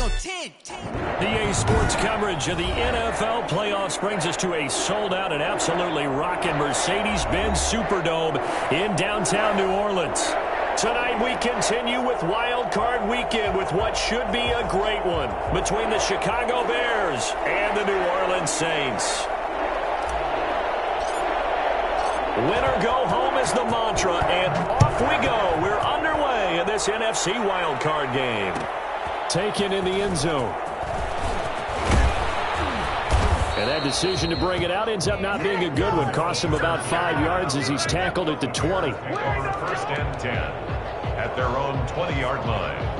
EA Sports coverage of the NFL playoffs brings us to a sold-out and absolutely rocking Mercedes-Benz Superdome in downtown New Orleans. Tonight we continue with Wild Card Weekend with what should be a great one between the Chicago Bears and the New Orleans Saints. Win or go home is the mantra, and off we go. We're underway in this NFC Wild Card game. Taken in the end zone. And that decision to bring it out ends up not being a good one. Cost him about 5 yards as he's tackled at the 20. First and 10 at their own 20-yard line.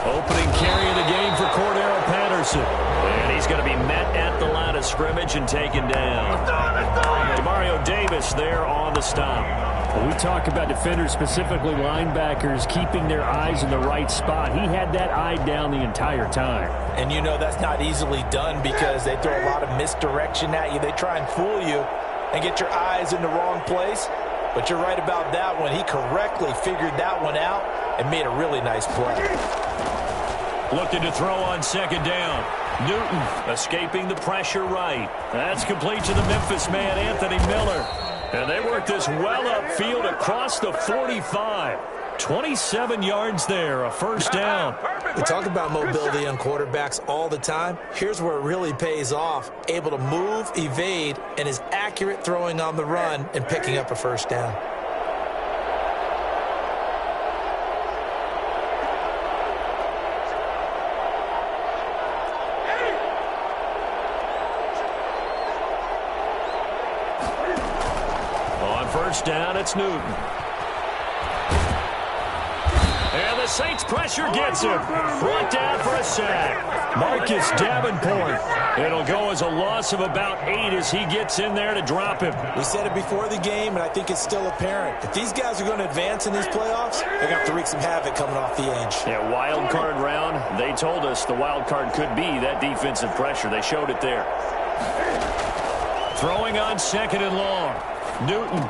Opening carry of the game for Cordero Patterson. And he's going to be met at the line of scrimmage and taken down. Demario Davis there on the stop. When we talk about defenders, specifically linebackers, keeping their eyes in the right spot, he had that eye down the entire time. And you know that's not easily done because they throw a lot of misdirection at you. They try and fool you and get your eyes in the wrong place. But you're right about that one. He correctly figured that one out and made a really nice play. Looking to throw on second down. Newton escaping the pressure right. That's complete to the Memphis man, Anthony Miller. And they work this well upfield across the 45. 27 yards there, a first down. We talk about mobility on quarterbacks all the time. Here's where it really pays off. Able to move, evade, and is accurate throwing on the run and picking up a first down. First down, it's Newton. And the Saints pressure gets him. Brought down for a sack. Marcus Davenport. It'll go as a loss of about 8 as he gets in there to drop him. We said it before the game, and I think it's still apparent. If these guys are going to advance in these playoffs, they're going to have to wreak some havoc coming off the edge. Yeah, wild card round. They told us the wild card could be that defensive pressure. They showed it there. Throwing on second and long. Newton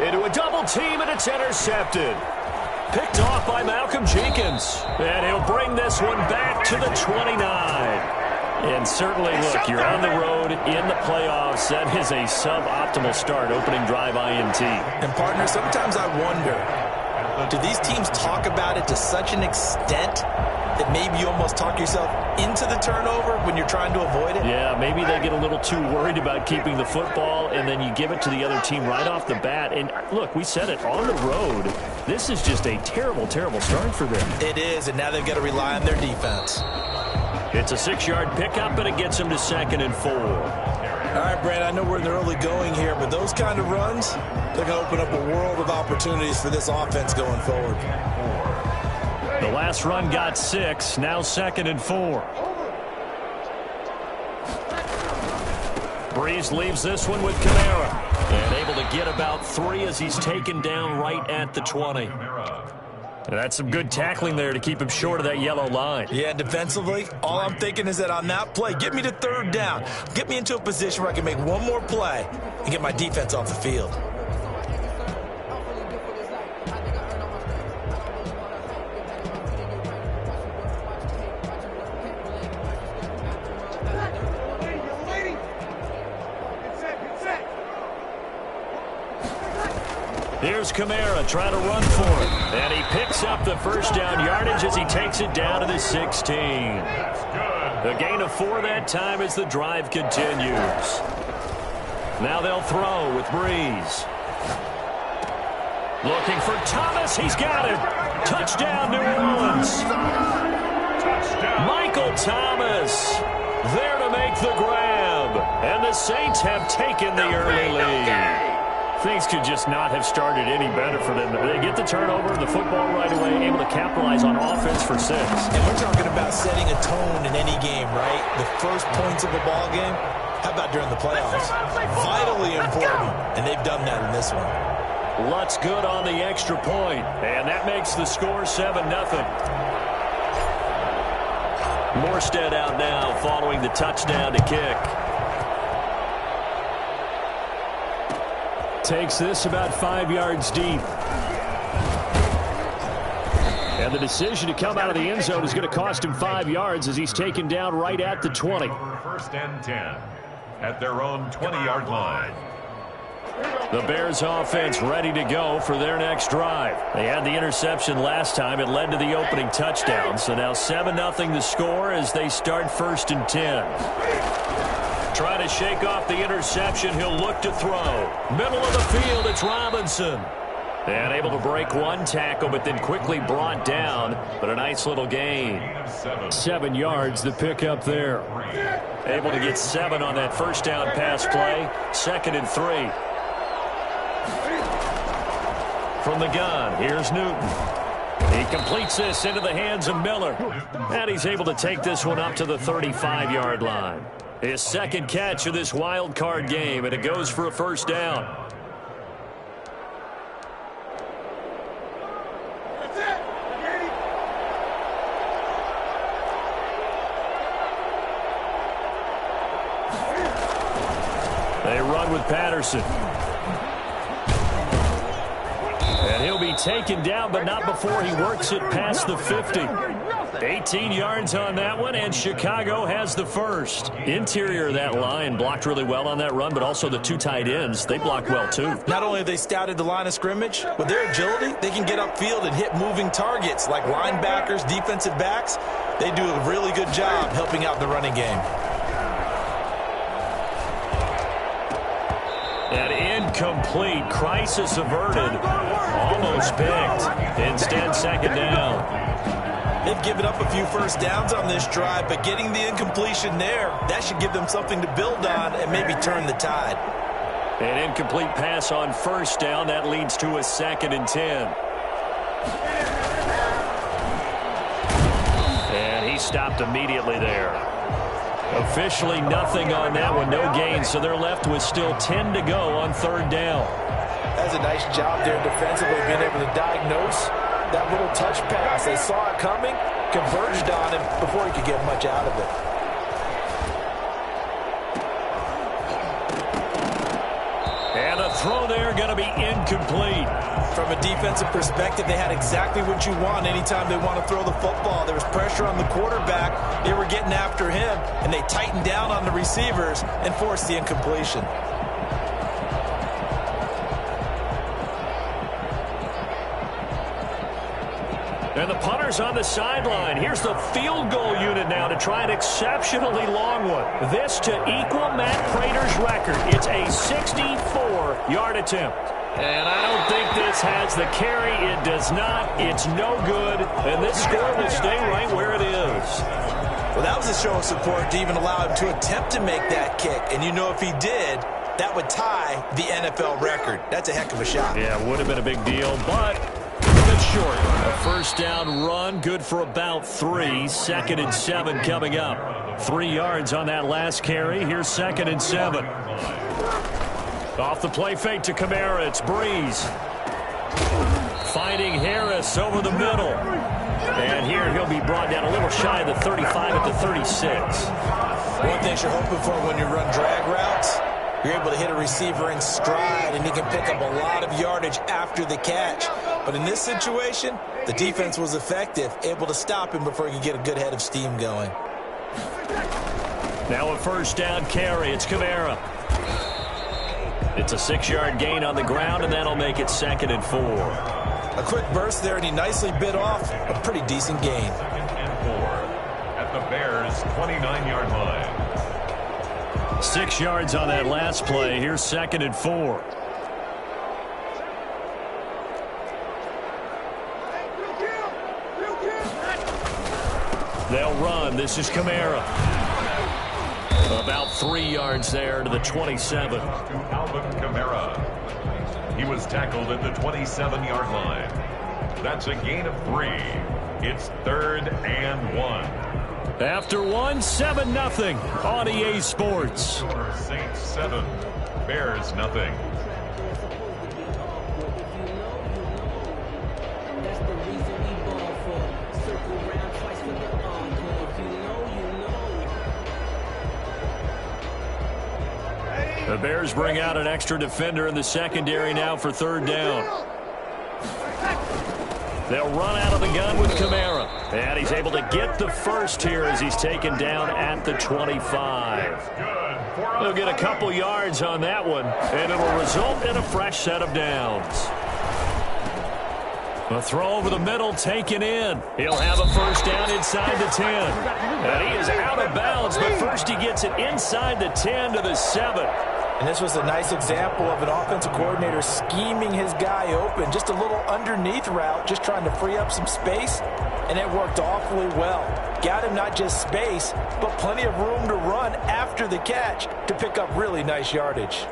into a double team, and it's intercepted. Picked off by Malcolm Jenkins. And he'll bring this one back to the 29. And certainly, look, you're on the road in the playoffs. That is a suboptimal start, opening drive INT. And, partner, sometimes I wonder, do these teams talk about it to such an extent that maybe you almost talk yourself into the turnover when you're trying to avoid it? Yeah, maybe they get a little too worried about keeping the football, and then you give it to the other team right off the bat. And, look, we said it, on the road, this is just a terrible, terrible start for them. It is, and now they've got to rely on their defense. It's a 6-yard pickup, and it gets them to 2nd and 4. All right, Brad, I know we're in the early going here, but those kind of runs, they're going to open up a world of opportunities for this offense going forward. The last run got 6, now 2nd and 4. Breeze leaves this one with Kamara. And able to get about 3 as he's taken down right at the 20. And that's some good tackling there to keep him short of that yellow line. Yeah, defensively, all I'm thinking is that on that play, get me to 3rd down. Get me into a position where I can make one more play and get my defense off the field. Here's Kamara trying to run for it. And he picks up the first down yardage as he takes it down to the 16. A gain of 4 that time as the drive continues. Now they'll throw with Breeze. Looking for Thomas. He's got it. Touchdown, New Orleans. Michael Thomas there to make the grab. And the Saints have taken the early lead. Things could just not have started any better for them. They get the turnover, the football right away, able to capitalize on offense for 6. And we're talking about setting a tone in any game, right? The first points of a ball game. How about during the playoffs? Vitally important, and they've done that in this one. Lutz good on the extra point, and that makes the score 7-0. Morstead out now following the touchdown to kick. Takes this about 5 yards deep. And the decision to come out of the end zone is going to cost him 5 yards as he's taken down right at the 20. First and 10 at their own 20-yard line. The Bears offense ready to go for their next drive. They had the interception last time. It led to the opening touchdown. So now 7-0 the score as they start 1st and 10. Trying to shake off the interception. He'll look to throw. Middle of the field, it's Robinson. And able to break one tackle, but then quickly brought down. But a nice little gain. 7 yards, the pickup there. Able to get 7 on that first down pass play. 2nd and 3. From the gun, here's Newton. He completes this into the hands of Miller. And he's able to take this one up to the 35-yard line. His 2nd catch of this wild card game, and it goes for a first down. They run with Patterson. And he'll be taken down, but not before he works it past the 50. 18 yards on that one, and Chicago has the first. Interior of that line blocked really well on that run, but also the 2 tight ends, they blocked well too. Not only have they scouted the line of scrimmage, with their agility, they can get upfield and hit moving targets like linebackers, defensive backs. They do a really good job helping out the running game. And incomplete. Crisis averted. Almost picked. Instead, 2nd down. They've given up a few first downs on this drive, but getting the incompletion there, that should give them something to build on and maybe turn the tide. An incomplete pass on first down. That leads to a 2nd and 10. And he stopped immediately there. Officially nothing on that one. No gain, so they're left with still 10 to go on 3rd down. That's a nice job there defensively, being able to diagnose that little touch pass. They saw it coming, converged on him before he could get much out of it. And a throw there going to be incomplete. From a defensive perspective, they had exactly what you want anytime they want to throw the football. There was pressure on the quarterback. They were getting after him, and they tightened down on the receivers and forced the incompletion. And the punter's on the sideline. Here's the field goal unit now to try an exceptionally long one. This to equal Matt Prater's record. It's a 64-yard attempt. And I don't think this has the carry. It does not. It's no good. And this score will stay right where it is. Well, that was a show of support to even allow him to attempt to make that kick. And you know if he did, that would tie the NFL record. That's a heck of a shot. Yeah, it would have been a big deal, but it's short. A first down run, good for about 3. 2nd and 7 coming up. 3 yards on that last carry. Here's 2nd and 7. Off the play fake to Kamara. It's Breeze. Finding Harris over the middle. And here he'll be brought down a little shy of the 35 at the 36. One thing you're hoping for when you run drag routes, you're able to hit a receiver in stride, and he can pick up a lot of yardage after the catch. But in this situation, the defense was effective, able to stop him before he could get a good head of steam going. Now a first down carry. It's Kamara. It's a 6-yard gain on the ground, and that'll make it 2nd and 4. A quick burst there, and he nicely bit off a pretty decent gain. 2nd and 4 at the Bears' 29-yard line. 6 yards on that last play. Here's 2nd and 4. They'll run. This is Kamara. About 3 yards there to the 27. To Alvin Kamara. He was tackled at the 27-yard line. That's a gain of 3. It's 3rd and 1. After 7-0 on EA Sports. Saints 7, Bears nothing. The Bears bring out an extra defender in the secondary now for 3rd down. They'll run out of the gun with Kamara. And he's able to get the first here as he's taken down at the 25. They'll get a couple yards on that one, and it'll result in a fresh set of downs. A throw over the middle taken in. He'll have a first down inside the 10. And he is out of bounds, but first he gets it inside the 10 to the 7. And this was a nice example of an offensive coordinator scheming his guy open. Just a little underneath route, just trying to free up some space, and it worked awfully well. Got him not just space, but plenty of room to run after the catch to pick up really nice yardage.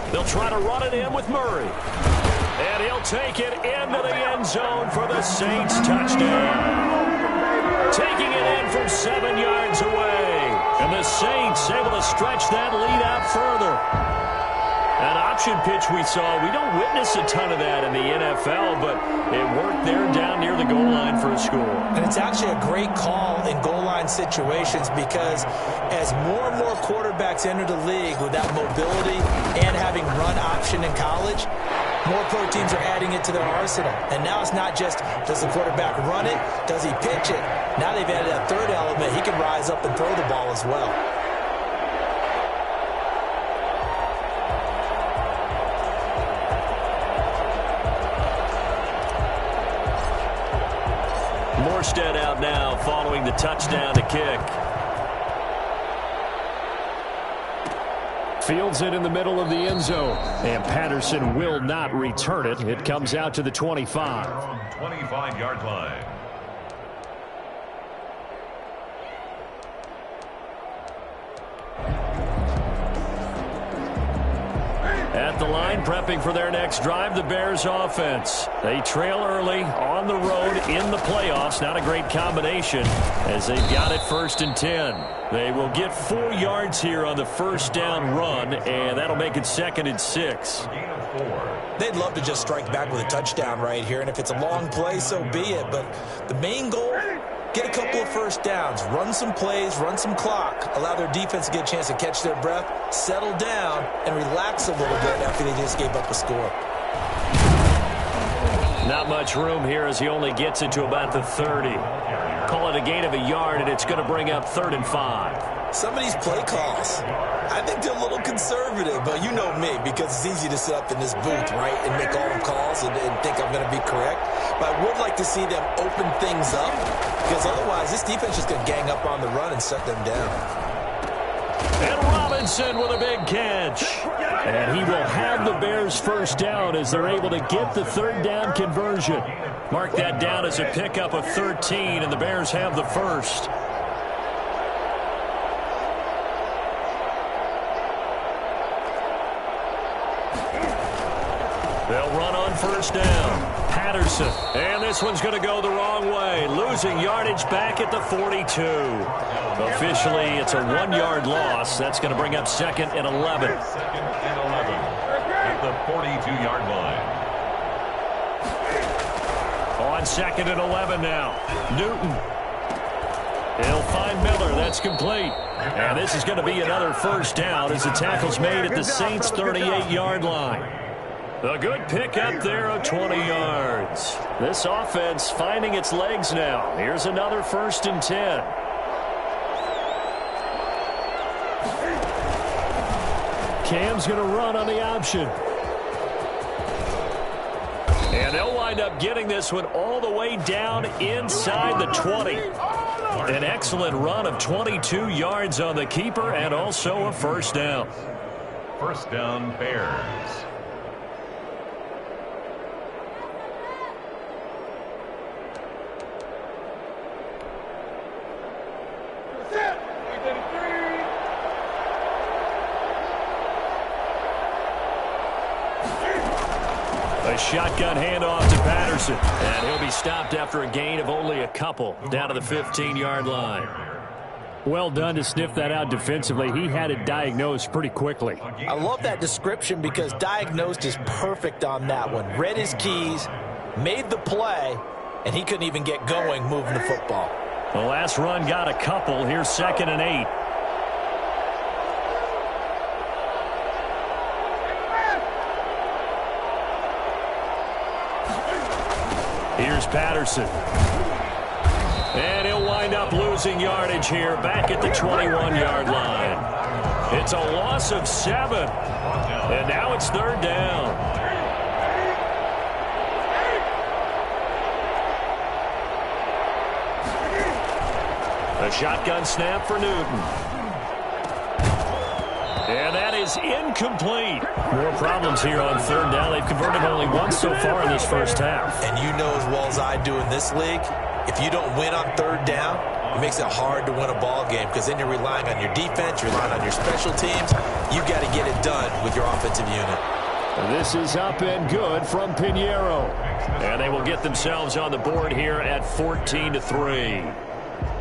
They'll try to run it in with Murray. And he'll take it into the end zone for the Saints touchdown. Taking it in from 7 yards away. And the Saints able to stretch that lead out further. An option pitch we saw. We don't witness a ton of that in the NFL, but it worked there down near the goal line for a score. And it's actually a great call in goal line situations because as more and more quarterbacks enter the league with that mobility and having run option in college, more pro teams are adding it to their arsenal. And now it's not just, does the quarterback run it? Does he pitch it? Now they've added that third element. He can rise up and throw the ball as well. Morstead out now following the touchdown to kick. Fields it in the middle of the end zone. And Patterson will not return it. It comes out to the 25. 25-yard line. At the line, prepping for their next drive, the Bears offense. They trail early on the road in the playoffs. Not a great combination as they've got it 1st and 10. They will get 4 yards here on the first down run, and that'll make it 2nd and 6. They'd love to just strike back with a touchdown right here, and if it's a long play, so be it. But the main goal, get a couple of first downs, run some plays, run some clock, allow their defense to get a chance to catch their breath, settle down, and relax a little bit after they just gave up a score. Not much room here as he only gets it to about the 30. Call it a gain of a yard, and it's going to bring up 3rd and 5. Some of these play calls, I think they're a little conservative, but you know me, because it's easy to sit up in this booth, right, and make all the calls and think I'm going to be correct. But I would like to see them open things up, because otherwise this defense is going to gang up on the run and shut them down. And Robinson with a big catch. And he will have the Bears first down as they're able to get the 3rd down conversion. Mark that down as a pickup of 13, and the Bears have the first. They'll run on first down. Patterson. And this one's going to go the wrong way. Losing yardage back at the 42. Officially, it's a 1-yard loss. That's going to bring up 2nd and 11. 2nd and 11 at the 42-yard line. On 2nd and 11 now. Newton. He'll find Miller. That's complete. And this is going to be another first down as the tackle's made at the Saints' 38-yard line. A good pick up there of 20 yards. This offense finding its legs now. Here's another 1st and 10. Cam's going to run on the option. And they'll wind up getting this one all the way down inside the 20. An excellent run of 22 yards on the keeper and also a first down. First down, Bears. A shotgun handoff to Patterson. And he'll be stopped after a gain of only a couple down to the 15-yard line. Well done to sniff that out defensively. He had it diagnosed pretty quickly. I love that description because diagnosed is perfect on that one. Read his keys, made the play, and he couldn't even get going moving the football. The last run got a couple. Here's 2nd and 8. Here's Patterson. And he'll wind up losing yardage here back at the 21-yard line. It's a loss of 7. And now it's 3rd down. A shotgun snap for Newton. And that is incomplete. More problems here on 3rd down. They've converted only once so far in this first half. And you know as well as I do in this league, if you don't win on 3rd down, it makes it hard to win a ball game because then you're relying on your defense, you're relying on your special teams. You've got to get it done with your offensive unit. This is up and good from Pinheiro. And they will get themselves on the board here at 14-3.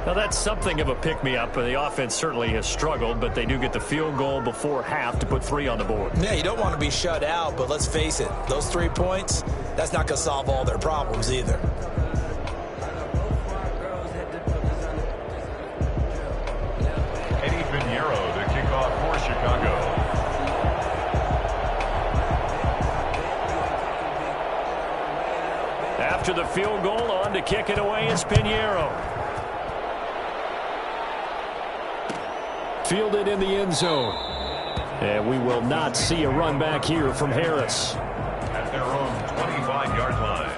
Now, that's something of a pick-me-up. The offense certainly has struggled, but they do get the field goal before half to put 3 on the board. Yeah, you don't want to be shut out, but let's face it, those 3 points, that's not going to solve all their problems either. Eddie Pinheiro to kick off for Chicago. After the field goal, on to kick it away is Pinheiro. Fielded in the end zone. And we will not see a run back here from Harris. At their own 25-yard line.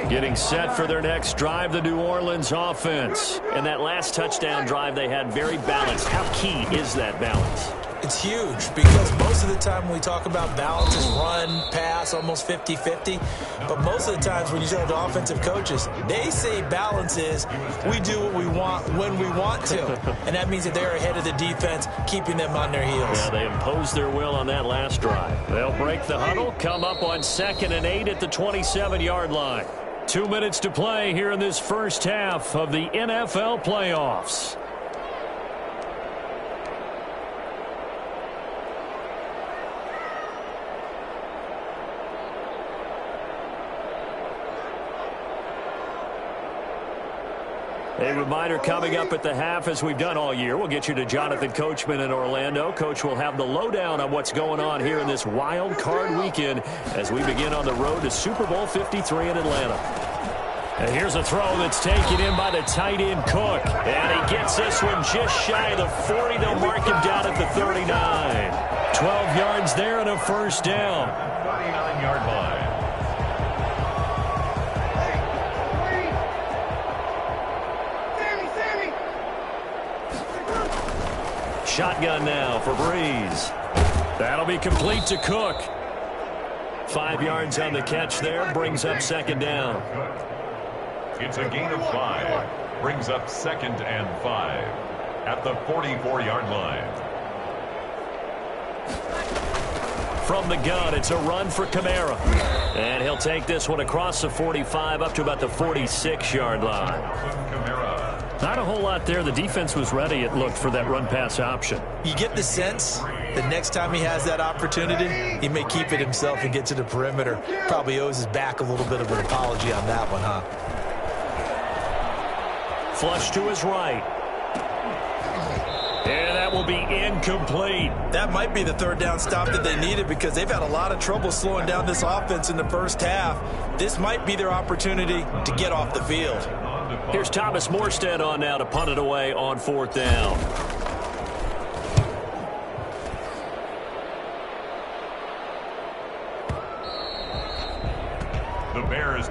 Getting set for their next drive, the New Orleans offense. And that last touchdown drive they had very balanced. How key is that balance? It's huge because most of the time when we talk about balance is run, pass, almost 50-50. But most of the times when you tell the offensive coaches, they say balance is we do what we want when we want to. And that means that they're ahead of the defense, keeping them on their heels. Yeah, they imposed their will on that last drive. They'll break the huddle, come up on 2nd and 8 at the 27-yard line. 2 minutes to play here in this first half of the NFL playoffs. A reminder coming up at the half, as we've done all year. We'll get you to Jonathan Coachman in Orlando. Coach will have the lowdown on what's going on here in this wild card weekend as we begin on the road to Super Bowl 53 in Atlanta. And here's a throw that's taken in by the tight end Cook. And he gets this one just shy of the 40. They'll mark him down at the 39. 12 yards there and a first down. 39-yard line. Shotgun now for Breeze. That'll be complete to Cook. 5 yards on the catch there. Brings up 2nd down. It's a gain of 5. Brings up 2nd and 5 at the 44-yard line. From the gun, it's a run for Kamara. And he'll take this one across the 45 up to about the 46-yard line. Kamara. Not a whole lot there. The defense was ready, it looked, for that run-pass option. You get the sense that next time he has that opportunity, he may keep it himself and get to the perimeter. Probably owes his back a little bit of an apology on that one, huh? Flush to his right. And that will be incomplete. That might be the 3rd down stop that they needed because they've had a lot of trouble slowing down this offense in the first half. This might be their opportunity to get off the field. Here's Thomas Morstead on now to punt it away on 4th down.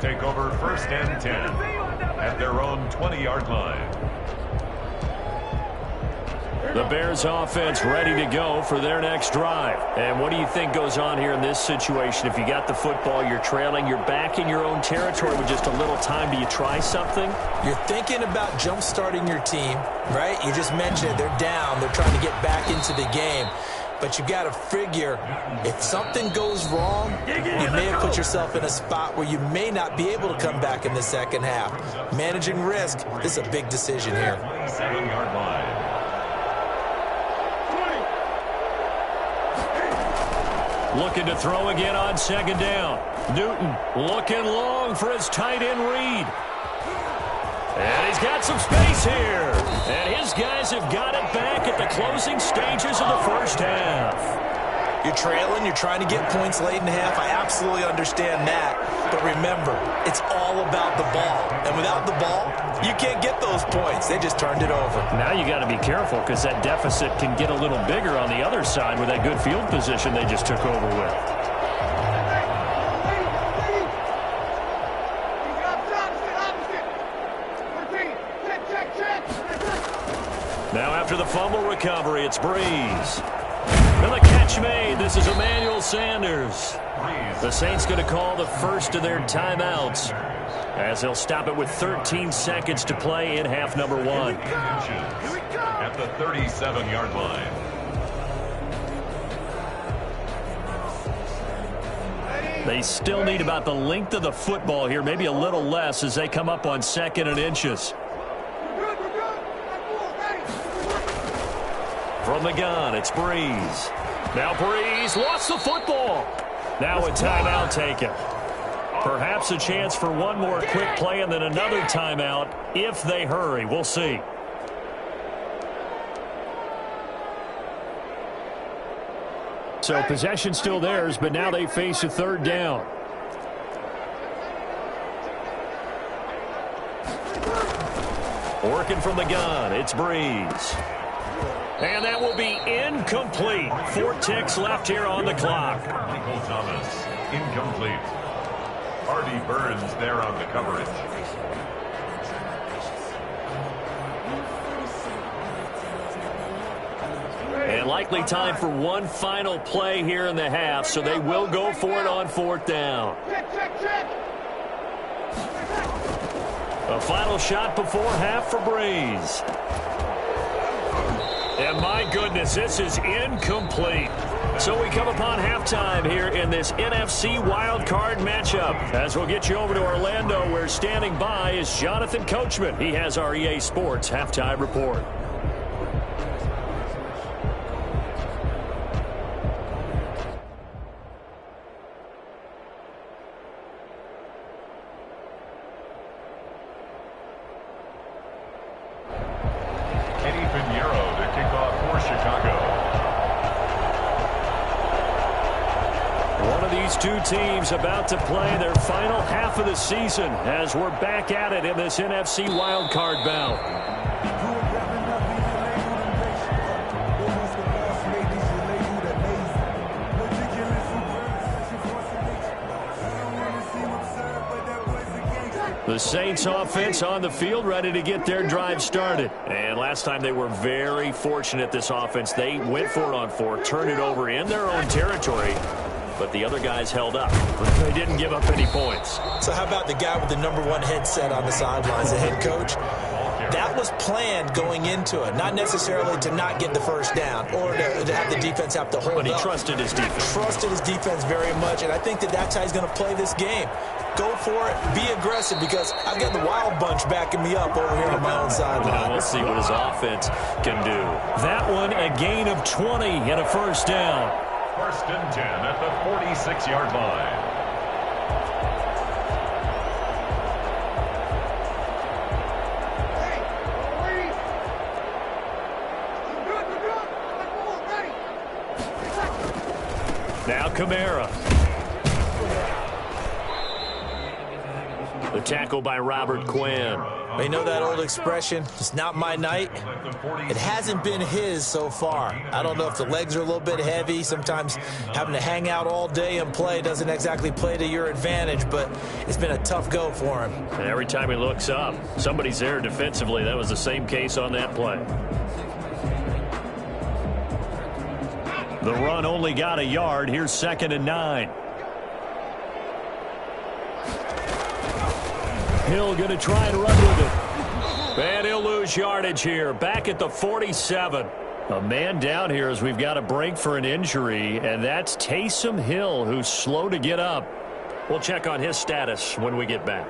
Bears take over 1st and 10 at their own 20-yard line. The Bears offense ready to go for their next drive. And what do you think goes on here in this situation? If you got the football, you're trailing, you're back in your own territory with just a little time. Do you try something? You're thinking about jump-starting your team, right? You just mentioned they're down. They're trying to get back into the game. But you got to figure if something goes wrong, you may have put yourself in a spot where you may not be able to come back in the second half. Managing risk, this is a big decision here. 7-yard line. Looking to throw again on 2nd down. Newton looking long for his tight end Reed. And he's got some space here. And his guys have got it back at the closing stages of the first half. You're trailing, you're trying to get points late in the half. I absolutely understand that. But remember, it's all about the ball. And without the ball, you can't get those points. They just turned it over. Now you got to be careful because that deficit can get a little bigger on the other side with that good field position they just took over with. Now after the fumble recovery, it's Breeze. And the catch made. This is Emmanuel Sanders. The Saints going to call the first of their timeouts as they'll stop it with 13 seconds to play in half number 1. At the 37-yard line. They still need about the length of the football here, maybe a little less as they come up on 2nd and inches. From the gun, it's Breeze. Now Breeze lost the football. Now a timeout taken. Perhaps a chance for one more quick play and then another timeout if they hurry. We'll see. So possession still theirs, but now they face a 3rd down. Working from the gun, it's Breeze. And that will be incomplete. 4 ticks left here on the clock. Michael Thomas, incomplete. Artie Burns there on the coverage. And likely time for one final play here in the half, so they will go for it on 4th down. A final shot before half for Breeze. And my goodness, this is incomplete. So we come upon halftime here in this NFC wildcard matchup. As we'll get you over to Orlando, where standing by is Jonathan Coachman. He has our EA Sports halftime report. Two teams about to play their final half of the season as we're back at it in this NFC wildcard bout. The Saints offense on the field ready to get their drive started. And last time they were very fortunate, this offense. They went for it on 4, turned it over in their own territory. But the other guys held up. They didn't give up any points. So how about the guy with the #1 headset on the sidelines, the head coach? That was planned going into it, not necessarily to not get the first down or to have the defense have to hold up. But he trusted his defense. Trusted his defense very much, and I think that's how he's going to play this game. Go for it, be aggressive, because I've got the wild bunch backing me up over here on my own sideline. We'll see what his offense can do. That one, a gain of 20 and a first down. 1st and 10 at the 46-yard line. Now Kamara. The tackle by Robert Quinn. You know that old expression, it's not my night? It hasn't been his so far. I don't know if the legs are a little bit heavy. Sometimes having to hang out all day and play doesn't exactly play to your advantage, but it's been a tough go for him. And every time he looks up, somebody's there defensively. That was the same case on that play. The run only got a yard. Here's 2nd and 9. Hill going to try and run with it. And he'll lose yardage here. Back at the 47. A man down here as we've got a break for an injury, and that's Taysom Hill, who's slow to get up. We'll check on his status when we get back.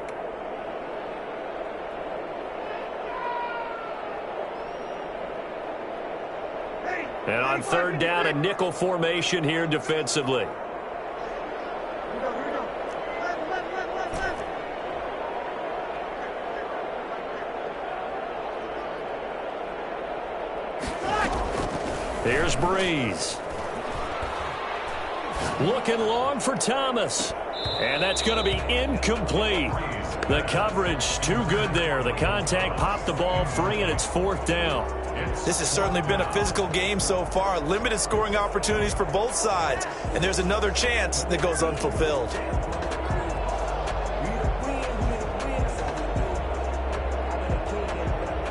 And on 3rd down, a nickel formation here defensively. Here's Breeze. Looking long for Thomas. And that's going to be incomplete. The coverage too good there. The contact popped the ball free, and it's 4th down. This has certainly been a physical game so far. Limited scoring opportunities for both sides. And there's another chance that goes unfulfilled.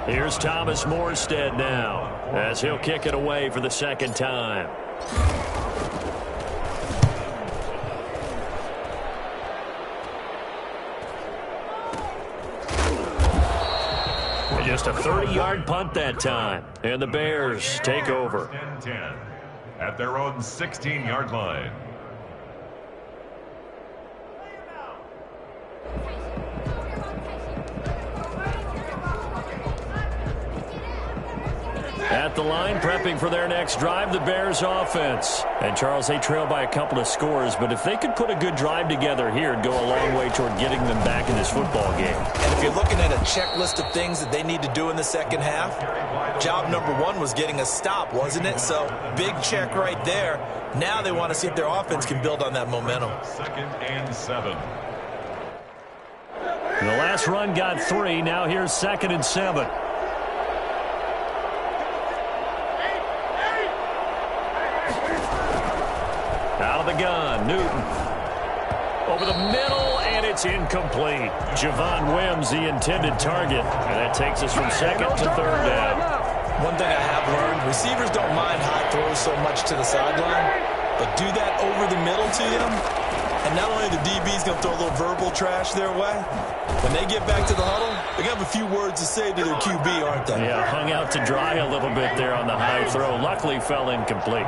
Here's Thomas Morstead now, as he'll kick it away for the 2nd time. Just a 30-yard punt that time. And the Bears take over. 10-10 at their own 16-yard line. At the line, prepping for their next drive, the Bears offense. And, Charles, they trail by a couple of scores, but if they could put a good drive together here, it'd go a long way toward getting them back in this football game. And if you're looking at a checklist of things that they need to do in the second half, job number 1 was getting a stop, wasn't it? So, big check right there. Now they want to see if their offense can build on that momentum. 2nd and 7. The last run got 3. Now here's 2nd and 7. Out of the gun, Newton. Over the middle, and it's incomplete. Javon Wims, the intended target. And that takes us from 2nd to 3rd down. One thing I have learned, receivers don't mind high throws so much to the sideline, but do that over the middle to them, and not only the DB's going to throw a little verbal trash their way, when they get back to the huddle, they're going to have a few words to say to their QB, aren't they? Yeah, hung out to dry a little bit there on the high throw. Luckily fell incomplete.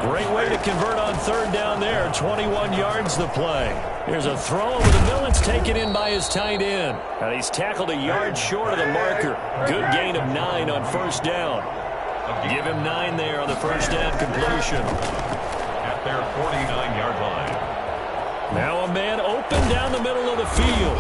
Great way to convert on 3rd down there. 21 yards the play. Here's a throw over the middle. It's taken in by his tight end. And he's tackled a yard short of the marker. Good gain of 9 on 1st down. Give him 9 there on the 1st down completion. At their 49-yard line. Now a man open down the middle of the field.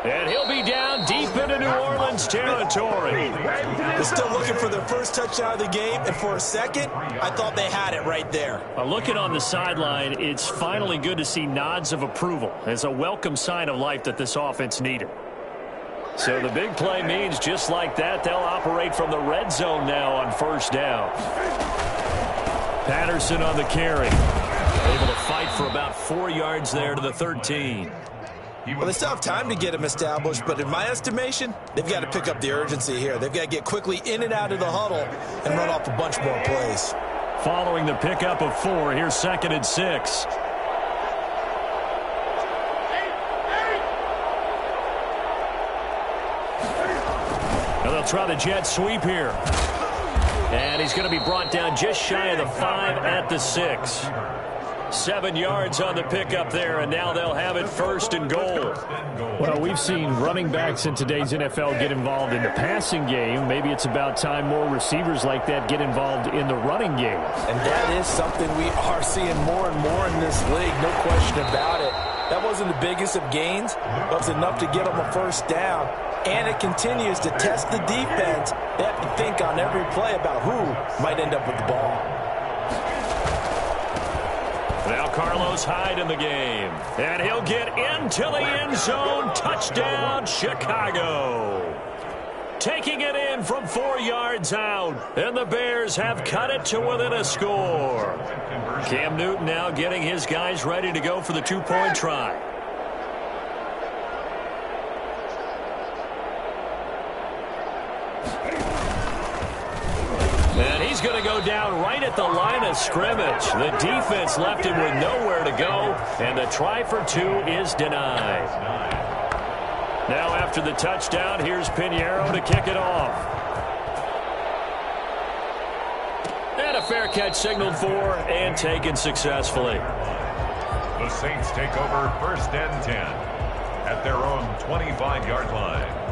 And he'll be down deep into New Orleans territory. They're still looking for their first touchdown of the game, and for a second, I thought they had it right there. Looking on the sideline, it's finally good to see nods of approval. It's a welcome sign of life that this offense needed. So the big play means just like that, they'll operate from the red zone now on 1st down. Patterson on the carry. Able to fight for about 4 yards there to the 13. Well, they still have time to get him established, but in my estimation, they've got to pick up the urgency here. They've got to get quickly in and out of the huddle and run off a bunch more plays. Following the pickup of 4, here's 2nd and 6. Now they'll try the jet sweep here. And he's going to be brought down just shy of the 5 at the 6. 7 yards on the pickup there, and now they'll have it 1st and goal. Well, we've seen running backs in today's NFL get involved in the passing game. Maybe it's about time more receivers like that get involved in the running game. And that is something we are seeing more and more in this league, no question about it. That wasn't the biggest of gains, but it was enough to get them a 1st down. And it continues to test the defense. They have to think on every play about who might end up with the ball. Now Carlos Hyde in the game. And he'll get into the end zone. Touchdown, Chicago. Taking it in from 4 yards out. And the Bears have cut it to within a score. Cam Newton now getting his guys ready to go for the two-point try. And he's going to go down right at the line of scrimmage. The defense left him with nowhere to go, and the try for 2 is denied. Now after the touchdown, here's Pinheiro to kick it off. And a fair catch signaled for and taken successfully. The Saints take over 1st and 10 at their own 25-yard line.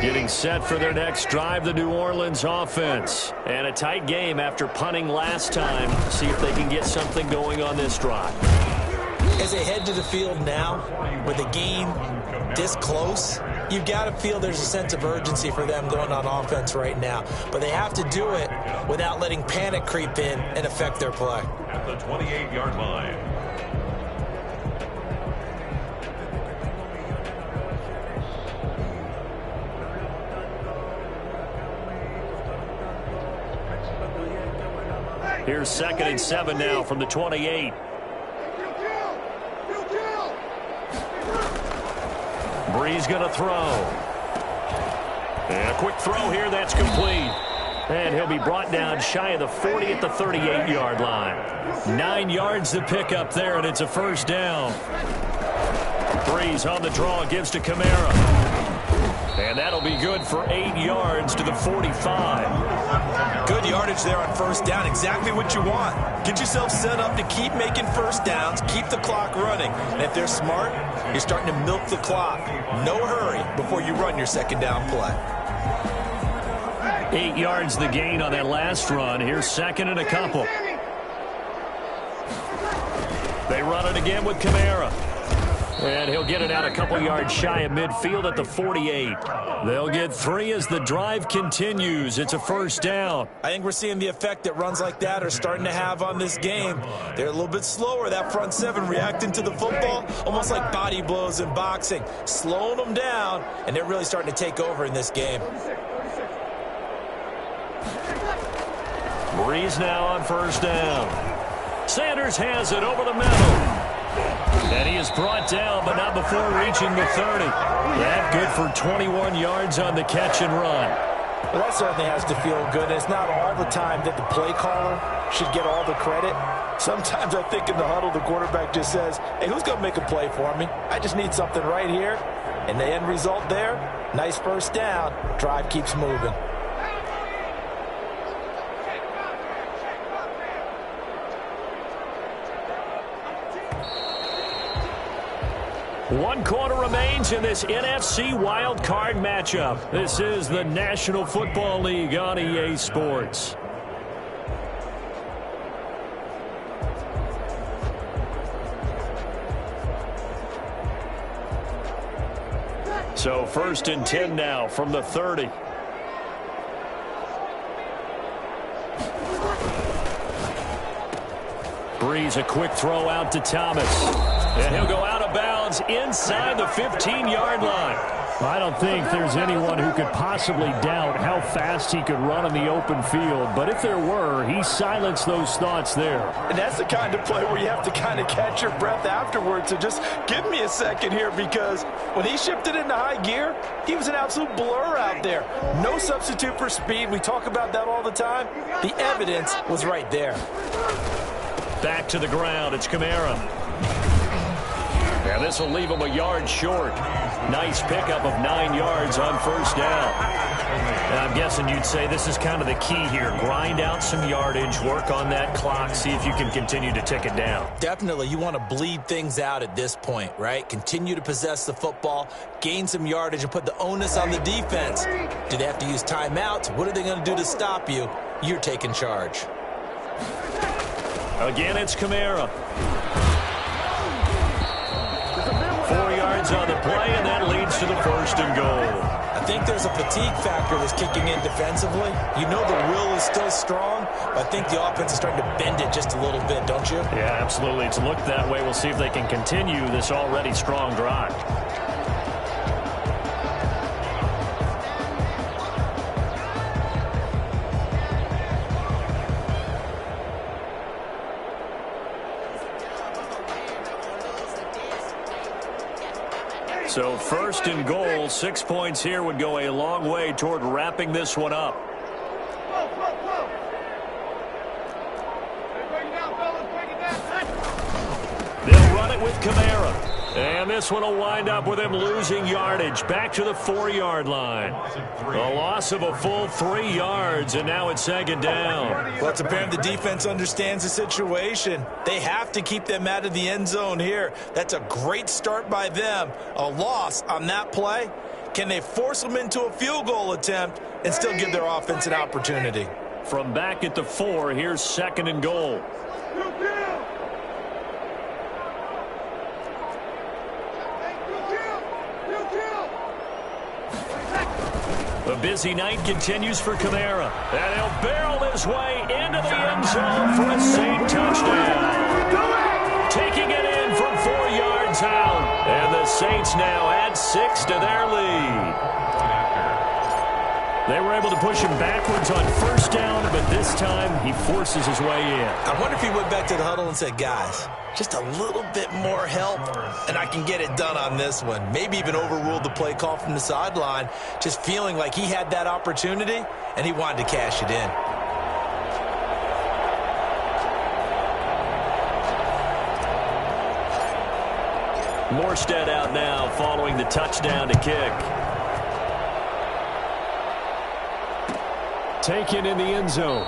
Getting set for their next drive, the New Orleans offense. And a tight game after punting last time. See if they can get something going on this drive. As they head to the field now, with the game this close, you've got to feel there's a sense of urgency for them going on offense right now. But they have to do it without letting panic creep in and affect their play. At the 28-yard line. Here's 2nd and 7 now from the 28. Breeze going to throw. And a quick throw here, that's complete. And he'll be brought down shy of the 40 at the 38-yard line. 9 yards to pick up there, and it's a first down. Breeze on the draw, gives to Kamara. And that'll be good for 8 yards to the 45. Good yardage there on first down. Exactly what you want. Get yourself set up to keep making first downs, keep the clock running. And if they're smart, you're starting to milk the clock. No hurry before you run your second down play. 8 yards the gain on that last run. Here's 2nd and a couple. They run it again with Kamara. And he'll get it out a couple yards shy of midfield at the 48. They'll get 3 as the drive continues. It's a first down. I think we're seeing the effect that runs like that are starting to have on this game. They're a little bit slower, that front 7 reacting to the football, almost like body blows in boxing, slowing them down, and they're really starting to take over in this game. Breeze now on first down. Sanders has it over the middle. And he is brought down, but not before reaching the 30. That good for 21 yards on the catch and run. Well, that certainly has to feel good. It's not all the time that the play caller should get all the credit. Sometimes I think in the huddle, the quarterback just says, hey, who's going to make a play for me? I just need something right here. And the end result there, nice first down. Drive keeps moving. One quarter remains in this NFC wildcard matchup. This is the National Football League on EA Sports. So 1st and 10 now from the 30. Breeze a quick throw out to Thomas. And he'll go out of bounds inside the 15-yard line. I don't think there's anyone who could possibly doubt how fast he could run in the open field. But if there were, he silenced those thoughts there. And that's the kind of play where you have to kind of catch your breath afterwards. So just give me a second here, because when he shifted into high gear, he was an absolute blur out there. No substitute for speed. We talk about that all the time. The evidence was right there. Back to the ground. It's Kamara. And this will leave him a yard short. Nice pickup of 9 yards on first down. I'm guessing you'd say this is kind of the key here. Grind out some yardage, work on that clock, see if you can continue to tick it down. Definitely, you want to bleed things out at this point, right? Continue to possess the football, gain some yardage, and put the onus on the defense. Do they have to use timeouts? What are they going to do to stop you? You're taking charge. Again, it's Kamara. 4 yards on the play, and that leads to the 1st and goal. I think there's a fatigue factor that's kicking in defensively. You know the will is still strong, but I think the offense is starting to bend it just a little bit, don't you? Yeah, absolutely. It's looked that way. We'll see if they can continue this already strong drive. So 1st and goal, 6 points here would go a long way toward wrapping this one up. They'll run it with Kamara. And this one will wind up with him losing yardage back to the 4-yard line. A loss of a full 3 yards, and now it's 2nd down. Well, it's apparent the defense understands the situation. They have to keep them out of the end zone here. That's a great start by them. A loss on that play. Can they force them into a field goal attempt and still give their offense an opportunity? From back at the 4, here's 2nd and goal. The busy night continues for Kamara. And he'll barrel his way into the end zone for a Saint touchdown. Taking it in from 4 yards out. And the Saints now add 6 to their lead. They were able to push him backwards on 1st down, but this time he forces his way in. I wonder if he went back to the huddle and said, guys, just a little bit more help, and I can get it done on this one. Maybe even overruled the play call from the sideline, just feeling like he had that opportunity, and he wanted to cash it in. Morstead out now following the touchdown to kick. Taken in the end zone.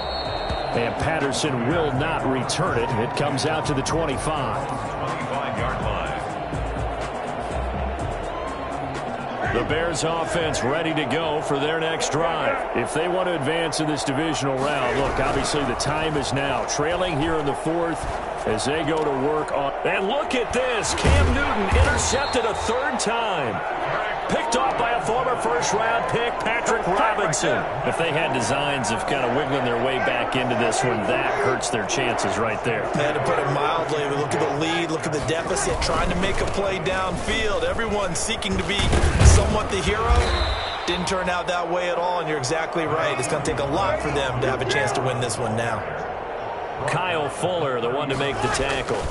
And Patterson will not return it. It comes out to the 25. 25-yard line. The Bears offense ready to go for their next drive. If they want to advance in this divisional round, look, obviously the time is now. Trailing here in the 4th as they go to work on. And look at this. Cam Newton intercepted a 3rd time. Picked off by a former 1st-round pick, Patrick Robinson. If they had designs of kind of wiggling their way back into this one, that hurts their chances right there. Man, to put it mildly, look at the lead, look at the deficit, trying to make a play downfield. Everyone seeking to be somewhat the hero. Didn't turn out that way at all, and you're exactly right. It's going to take a lot for them to have a chance to win this one now. Kyle Fuller, the one to make the tackle.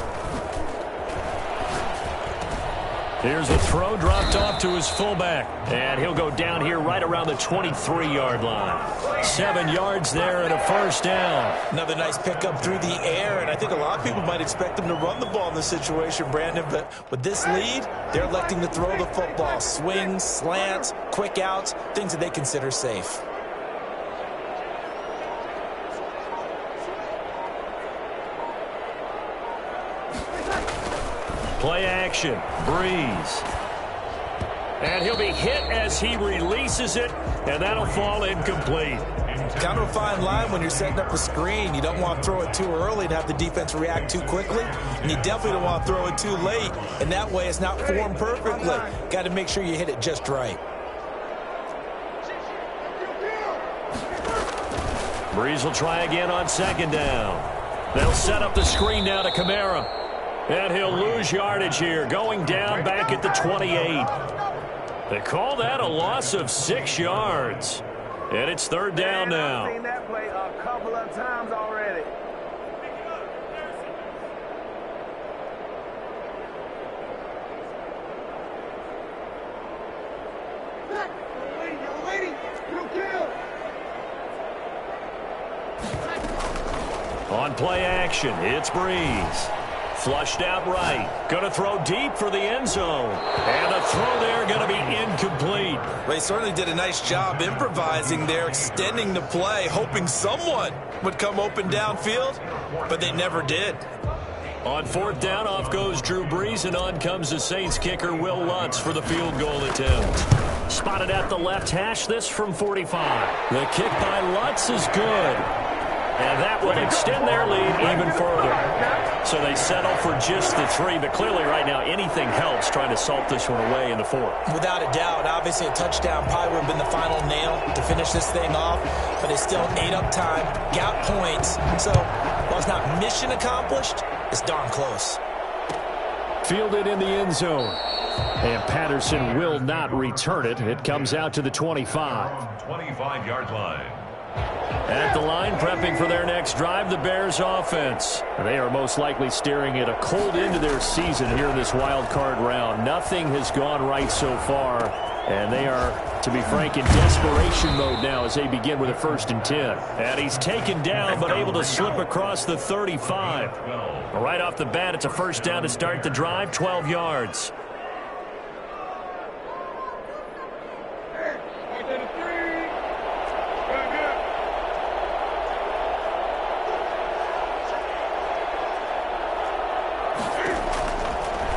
Here's a throw dropped off to his fullback. And he'll go down here right around the 23-yard line. 7 yards there and a 1st down. Another nice pickup through the air, and I think a lot of people might expect him to run the ball in this situation, Brandon, but with this lead, they're electing to throw the football. Swings, slants, quick outs, things that they consider safe. Play action. Breeze. And he'll be hit as he releases it, and that'll fall incomplete. Kind of a fine line when you're setting up a screen. You don't want to throw it too early and have the defense react too quickly. And you definitely don't want to throw it too late, and that way it's not formed perfectly. Got to make sure you hit it just right. Breeze will try again on 2nd down. They'll set up the screen now to Kamara. And he'll lose yardage here, going down back at the 28. They call that a loss of 6 yards. And it's 3rd down now. I've seen that play a couple of times already. On play action, it's Breeze. Flushed out right. Going to throw deep for the end zone. And the throw there going to be incomplete. They certainly did a nice job improvising there, extending the play, hoping someone would come open downfield, but they never did. On fourth down, off goes Drew Brees, and on comes the Saints kicker, Will Lutz, for the field goal attempt. Spotted at the left hash, this from 45. The kick by Lutz is good. And that would extend their lead even further. So they settle for just the 3, but clearly right now anything helps trying to salt this one away in the 4th. Without a doubt, obviously a touchdown probably would have been the final nail to finish this thing off, but it's still ate up time, got points. So while it's not mission accomplished, it's darn close. Fielded in the end zone. And Patterson will not return it. It comes out to the 25. 25-yard line. At the line, prepping for their next drive, the Bears offense. They are most likely staring at a cold end to their season here in this wild card round. Nothing has gone right so far, and they are, to be frank, in desperation mode now as they begin with a 1st and 10. And he's taken down, but able to slip across the 35. Right off the bat, it's a 1st down to start the drive, 12 yards.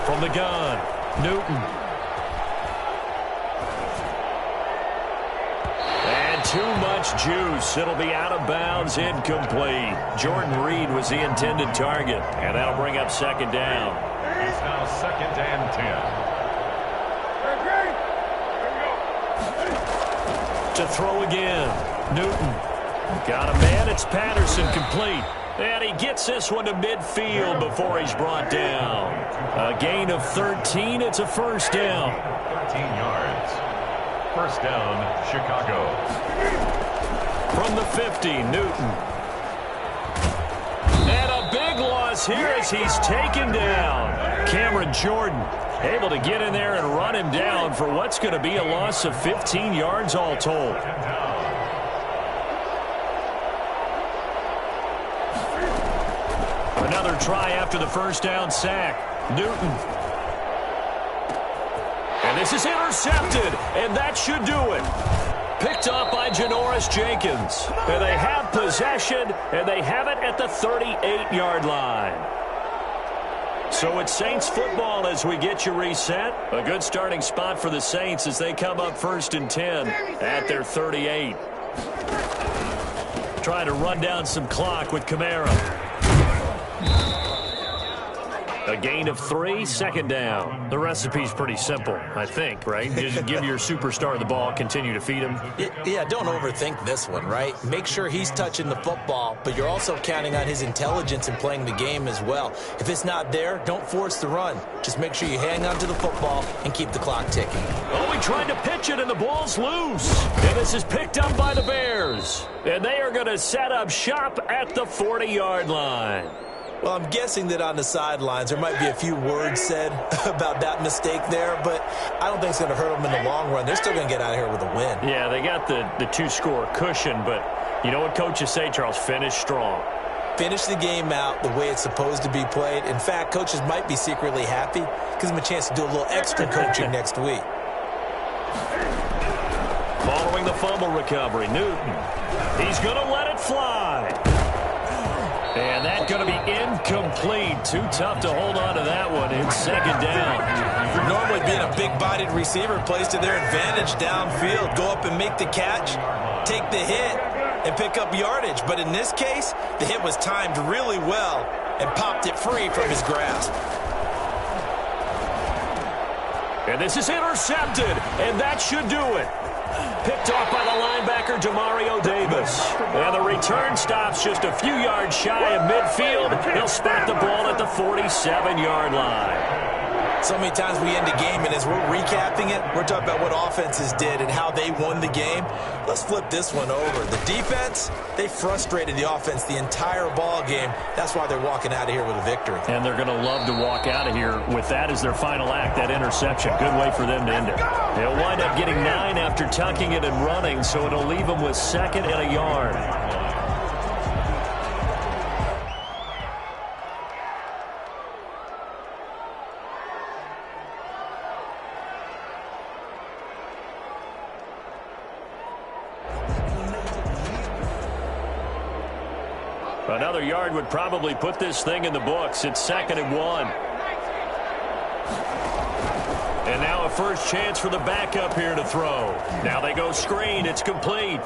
From the gun, Newton. And too much juice. It'll be out of bounds, incomplete. Jordan Reed was the intended target, and that'll bring up 2nd down. It's now 2nd and 10. To throw again, Newton. Got a man, it's Patterson, complete. And he gets this one to midfield before he's brought down. A gain of 13. It's a 1st down. 13 yards. 1st down, Chicago. From the 50, Newton. And a big loss here as he's taken down. Cameron Jordan able to get in there and run him down for what's going to be a loss of 15 yards all told. Another try after the 1st down sack. Newton. And this is intercepted, and that should do it. Picked up by Janoris Jenkins. And they have possession, and they have it at the 38-yard line. So it's Saints football as we get you reset. A good starting spot for the Saints as they come up 1st and 10 at their 38. Trying to run down some clock with Kamara. A gain of 3, 2nd down. The recipe's pretty simple, I think, right? Just give your superstar the ball, continue to feed him. Yeah, don't overthink this one, right? Make sure he's touching the football, but you're also counting on his intelligence in playing the game as well. If it's not there, don't force the run. Just make sure you hang on to the football and keep the clock ticking. Oh, he tried to pitch it, and the ball's loose. And this is picked up by the Bears. And they are going to set up shop at the 40-yard line. Well, I'm guessing that on the sidelines there might be a few words said about that mistake there, but I don't think it's going to hurt them in the long run. They're still going to get out of here with a win. Yeah, they got the 2-score cushion, but you know what coaches say, Charles? Finish strong. Finish the game out the way it's supposed to be played. In fact, coaches might be secretly happy. Gives them a chance to do a little extra coaching next week. Following the fumble recovery, Newton. He's going to let it fly. And that's going to be incomplete. Too tough to hold on to that one. It's 2nd down. Normally being a big-bodied receiver plays to their advantage downfield. Go up and make the catch, take the hit, and pick up yardage. But in this case, the hit was timed really well and popped it free from his grasp. And this is intercepted, and that should do it. Picked off by the linebacker, Demario Davis. And the return stops just a few yards shy of midfield. He'll spot the ball at the 47-yard line. So many times we end a game, and as we're recapping it, we're talking about what offenses did and how they won the game. Let's flip this one over. The defense, they frustrated the offense the entire ball game. That's why they're walking out of here with a victory. And they're going to love to walk out of here with that as their final act, that interception. Good way for them to end it. They'll wind up getting 9 after tucking it and running, so it'll leave them with 2nd and a yard. Another yard would probably put this thing in the books. It's 2nd and 1. And now a first chance for the backup here to throw. Now they go screen. It's complete.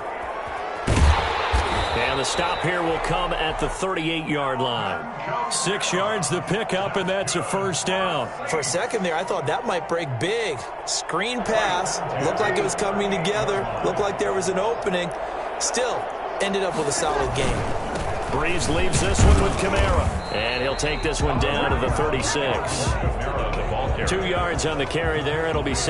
And the stop here will come at the 38-yard line. 6 yards the pickup, and that's a first down. For a second there, I thought that might break big. Screen pass. Looked like it was coming together. Looked like there was an opening. Still, ended up with a solid game. Breeze leaves this one with Kamara. And he'll take this one down to the 36. 2 yards on the carry there. It'll be 2nd